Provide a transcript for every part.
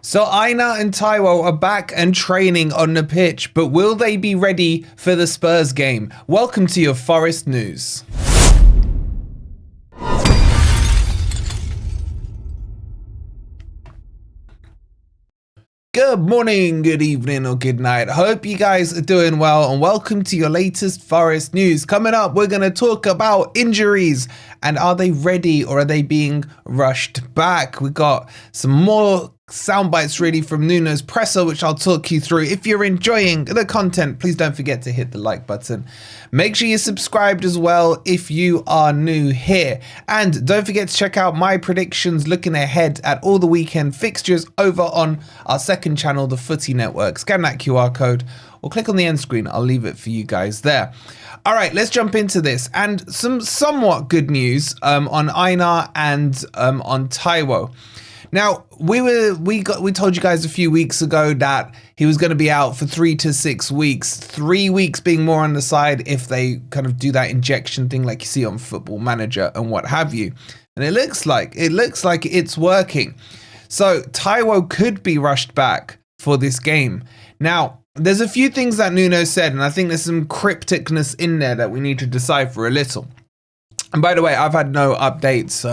So Aina and Taiwo are back and training on the pitch, but will they be ready for the Spurs game? Welcome to your Forest news. Good morning, good evening, or good night. Hope you guys are doing well, and welcome to your latest Forest news. Coming up, we're going to talk about injuries and are they ready or are they being rushed back? We got some more sound bites really from Nuno's presser, which I'll talk you through. If you're enjoying the content, please don't forget to hit the like button. Make sure you're subscribed as well if you are new here. And don't forget to check out my predictions looking ahead at all the weekend fixtures over on our second channel, the Footy Network. Scan that QR code or click on the end screen. I'll leave it for you guys there. All right, let's jump into this. And some somewhat good news on Aina and on Taiwo. Now, we told you guys a few weeks ago that he was going to be out for 3 to 6 weeks. 3 weeks being more on the side if they kind of do that injection thing like you see on Football Manager and what have you. And it looks like it's working. So Taiwo could be rushed back for this game. Now, there's a few things that Nuno said, and I think there's some crypticness in there that we need to decipher a little. And by the way, I've had no updates,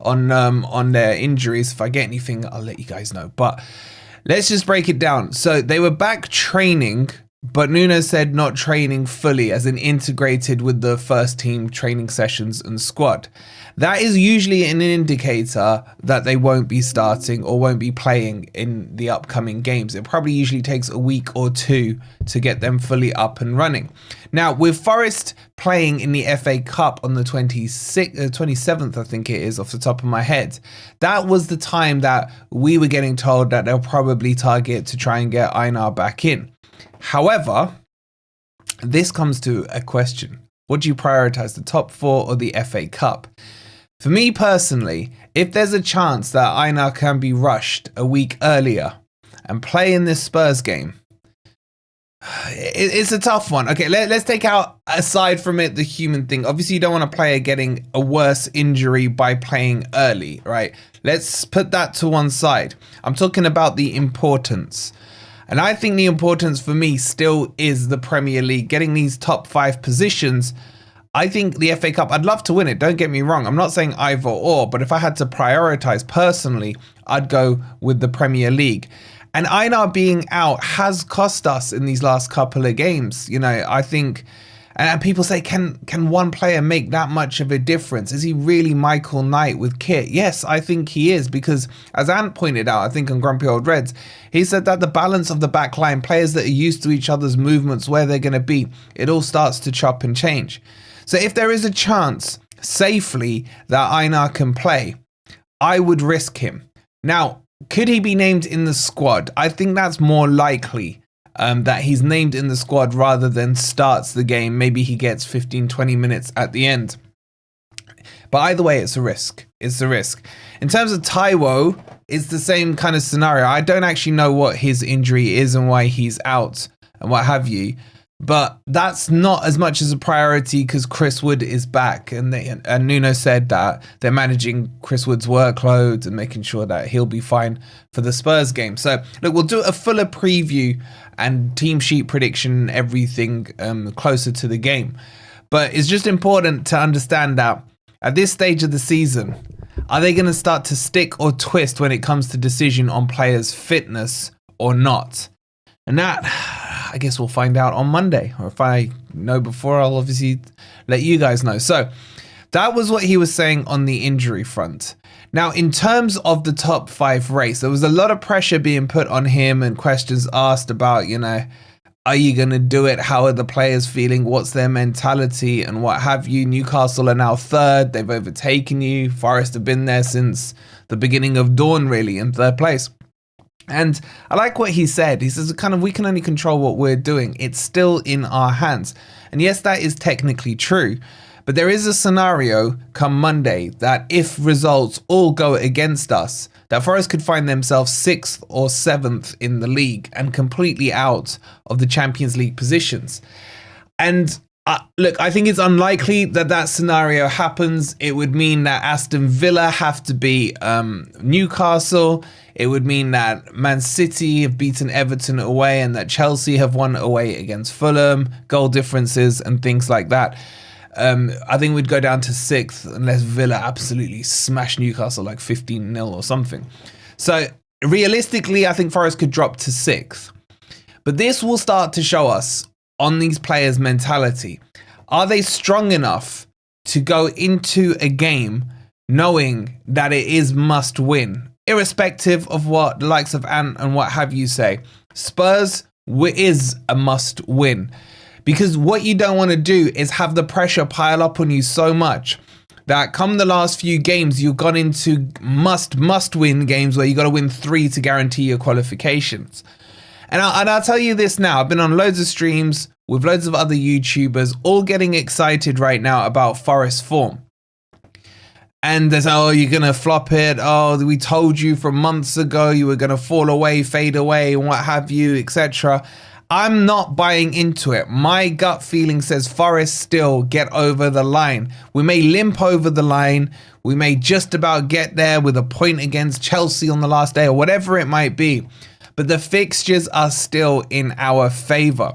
on their injuries. If I get anything, I'll let you guys know. But let's just break it down. So they were back training, but Nuno said not training fully, as in integrated with the first team training sessions and squad. That is usually an indicator that they won't be starting or won't be playing in the upcoming games. It probably usually takes a week or two to get them fully up and running. Now, with Forest playing in the FA Cup on the 27th, I think it is, off the top of my head, that was the time that we were getting told that they'll probably target to try and get Aina back in. However, this comes to a question. What do you prioritize, the top four or the FA Cup? For me personally, if there's a chance that Aina can be rushed a week earlier and play in this Spurs game, it's a tough one. Okay, let's take out, aside from it, the human thing. Obviously, you don't want a player getting a worse injury by playing early, right? Let's put that to one side. I'm talking about the importance. And I think the importance for me still is the Premier League, getting these top 5 positions. I think the FA Cup, I'd love to win it, don't get me wrong. I'm not saying either or, but if I had to prioritize personally, I'd go with the Premier League. And Aina being out has cost us in these last couple of games. You know, I think, and people say, can one player make that much of a difference? Is he really Michael Knight with kit? Yes, I think he is, because as Ant pointed out, I think on Grumpy Old Reds, he said that the balance of the back line, players that are used to each other's movements, where they're going to be, it all starts to chop and change. So if there is a chance safely that Aina can play, I would risk him. Now, could he be named in the squad? I think that's more likely that he's named in the squad rather than starts the game. Maybe he gets 15-20 minutes at the end. But either way, it's a risk. It's a risk. In terms of Taiwo, it's the same kind of scenario. I don't actually know what his injury is and why he's out and what have you. But that's not as much as a priority because Chris Wood is back, and Nuno said that they're managing Chris Wood's workload and making sure that he'll be fine for the Spurs game. So look, we'll do a fuller preview and team sheet prediction and everything closer to the game. But it's just important to understand that at this stage of the season, are they going to start to stick or twist when it comes to decision on players' fitness or not? And that, I guess we'll find out on Monday. Or if I know before, I'll obviously let you guys know. So that was what he was saying on the injury front. Now, in terms of the top 5 race, there was a lot of pressure being put on him and questions asked about, you know, are you going to do it? How are the players feeling? What's their mentality and what have you? Newcastle are now 3rd. They've overtaken you. Forest have been there since the beginning of dawn, really, in 3rd place. And I like what he said. He says, kind of, we can only control what we're doing. It's still in our hands. And yes, that is technically true. But there is a scenario come Monday that if results all go against us, that Forest could find themselves 6th or 7th in the league and completely out of the Champions League positions. And Look, I think it's unlikely that that scenario happens. It would mean that Aston Villa have to beat Newcastle. It would mean that Man City have beaten Everton away and that Chelsea have won away against Fulham, goal differences and things like that. I think we'd go down to 6th unless Villa absolutely smash Newcastle like 15-0 or something. So realistically, I think Forest could drop to 6th. But this will start to show us on these players' mentality. Are they strong enough to go into a game knowing that it is must win, irrespective of what the likes of Ant and what have you say? Spurs is a must win, because what you don't want to do is have the pressure pile up on you so much that come the last few games, you've gone into must win games where you got to win 3 to guarantee your qualifications. And I'll tell you this now, I've been on loads of streams with loads of other YouTubers, all getting excited right now about Forest form. And they say, oh, you're going to flop it. Oh, we told you from months ago you were going to fall away, fade away, and what have you, etc. I'm not buying into it. My gut feeling says Forest still get over the line. We may limp over the line. We may just about get there with a point against Chelsea on the last day or whatever it might be. But the fixtures are still in our favour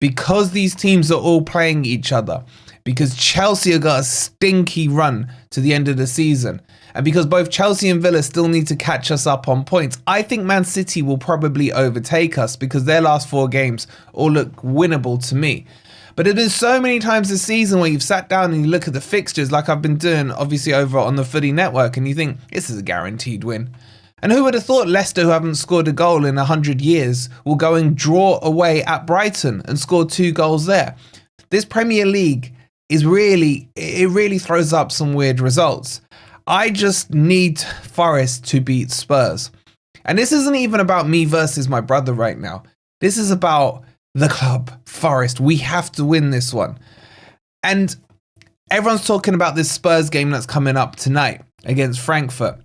because these teams are all playing each other, because Chelsea have got a stinky run to the end of the season, and because both Chelsea and Villa still need to catch us up on points. I think Man City will probably overtake us because their last 4 games all look winnable to me. But there's been so many times this season where you've sat down and you look at the fixtures like I've been doing obviously over on the Footy Network, and you think this is a guaranteed win. And who would have thought Leicester, who haven't scored a goal in 100 years, will go and draw away at Brighton and score 2 goals there? This Premier League is really throws up some weird results. I just need Forest to beat Spurs. And this isn't even about me versus my brother right now. This is about the club, Forest. We have to win this one. And everyone's talking about this Spurs game that's coming up tonight against Frankfurt.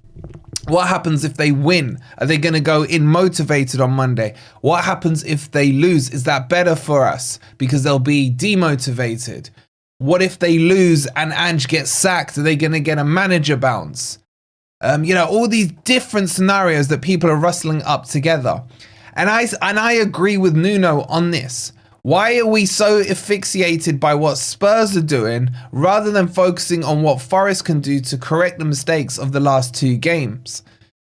What happens if they win? Are they going to go in motivated on Monday? What happens if they lose? Is that better for us because they'll be demotivated? What if they lose and Ange gets sacked? Are they going to get a manager bounce? All these different scenarios that people are rustling up together. And I agree with Nuno on this. Why are we so asphyxiated by what Spurs are doing rather than focusing on what Forest can do to correct the mistakes of the last 2 games?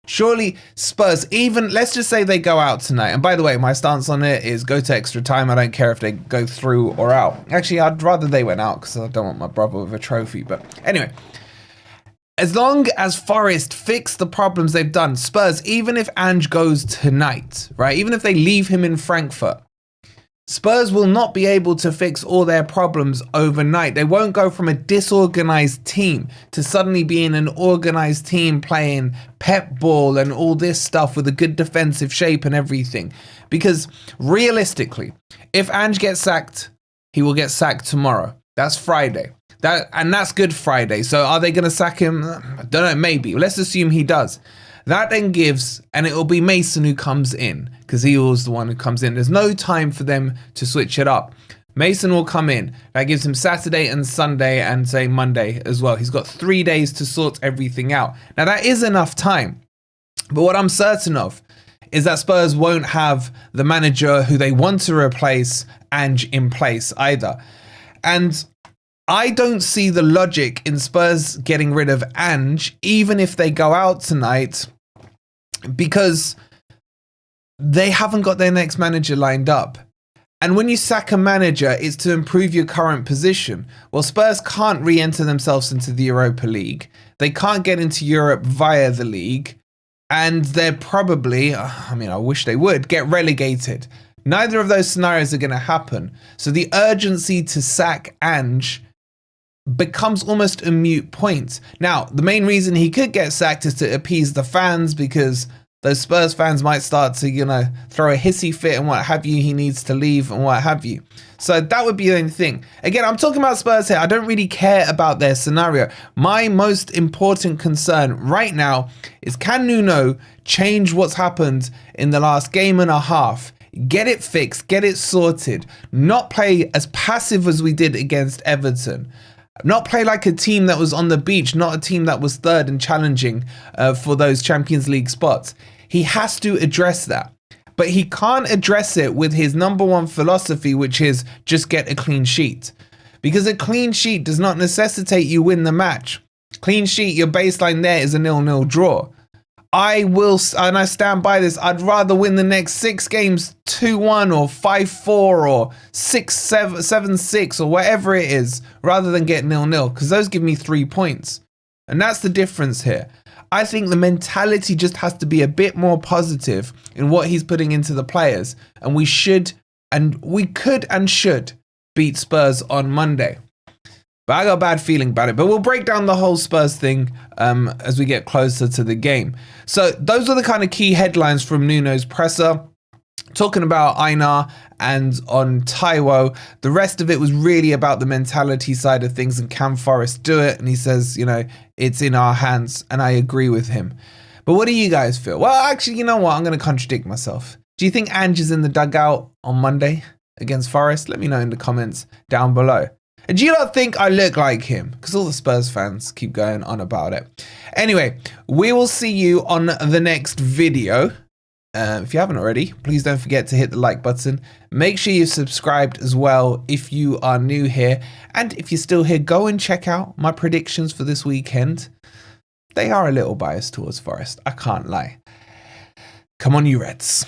Surely Spurs, even let's just say they go out tonight. And by the way, my stance on it is go to extra time. I don't care if they go through or out. Actually, I'd rather they went out because I don't want my brother with a trophy. But anyway, as long as Forest fix the problems they've done, Spurs, even if Ange goes tonight, right? Even if they leave him in Frankfurt, Spurs will not be able to fix all their problems overnight. They won't go from a disorganized team to suddenly being an organized team playing pep ball and all this stuff with a good defensive shape and everything. Because realistically, if Ange gets sacked, he will get sacked tomorrow. That's Friday. That's Good Friday. So are they going to sack him? I don't know, maybe. Let's assume he does. That then gives, and it will be Mason who comes in because he was the one who comes in. There's no time for them to switch it up. Mason will come in. That gives him Saturday and Sunday and say Monday as well. He's got 3 days to sort everything out. Now that is enough time. But what I'm certain of is that Spurs won't have the manager who they want to replace Ange in place either. And I don't see the logic in Spurs getting rid of Ange, even if they go out tonight, because they haven't got their next manager lined up. And when you sack a manager, it's to improve your current position. Well, Spurs can't re-enter themselves into the Europa League. They can't get into Europe via the league. And they're probably, I wish they would, get relegated. Neither of those scenarios are going to happen. So the urgency to sack Ange becomes almost a moot point. Now, the main reason he could get sacked is to appease the fans, because those Spurs fans might start to, throw a hissy fit and what have you. He needs to leave and what have you. So that would be the only thing. Again, I'm talking about Spurs here. I don't really care about their scenario. My most important concern right now is, can Nuno change what's happened in the last game and a half get it fixed, get it sorted, not play as passive as we did against Everton. Not play like a team that was on the beach, not a team that was third and challenging for those Champions League spots. He has to address that. But he can't address it with his number one philosophy, which is just get a clean sheet. Because a clean sheet does not necessitate you win the match. Clean sheet, your baseline there is a 0-0 draw. I will, and I stand by this, I'd rather win the next 6 games 2-1 or 5-4 or 7-6 or whatever it is, rather than get 0-0, because those give me 3 points. And that's the difference here. I think the mentality just has to be a bit more positive in what he's putting into the players. And we should, and we could and should beat Spurs on Monday. But I got a bad feeling about it. But we'll break down the whole Spurs thing as we get closer to the game. So those are the kind of key headlines from Nuno's presser. Talking about Aina and on Taiwo. The rest of it was really about the mentality side of things, and can Forest do it? And he says, you know, it's in our hands, and I agree with him. But what do you guys feel? Well, actually, you know what? I'm going to contradict myself. Do you think Ange is in the dugout on Monday against Forest? Let me know in the comments down below. And do you not think I look like him? Because all the Spurs fans keep going on about it. Anyway, we will see you on the next video. If you haven't already, please don't forget to hit the like button. Make sure you're subscribed as well if you are new here. And if you're still here, go and check out my predictions for this weekend. They are a little biased towards Forest, I can't lie. Come on, you Reds.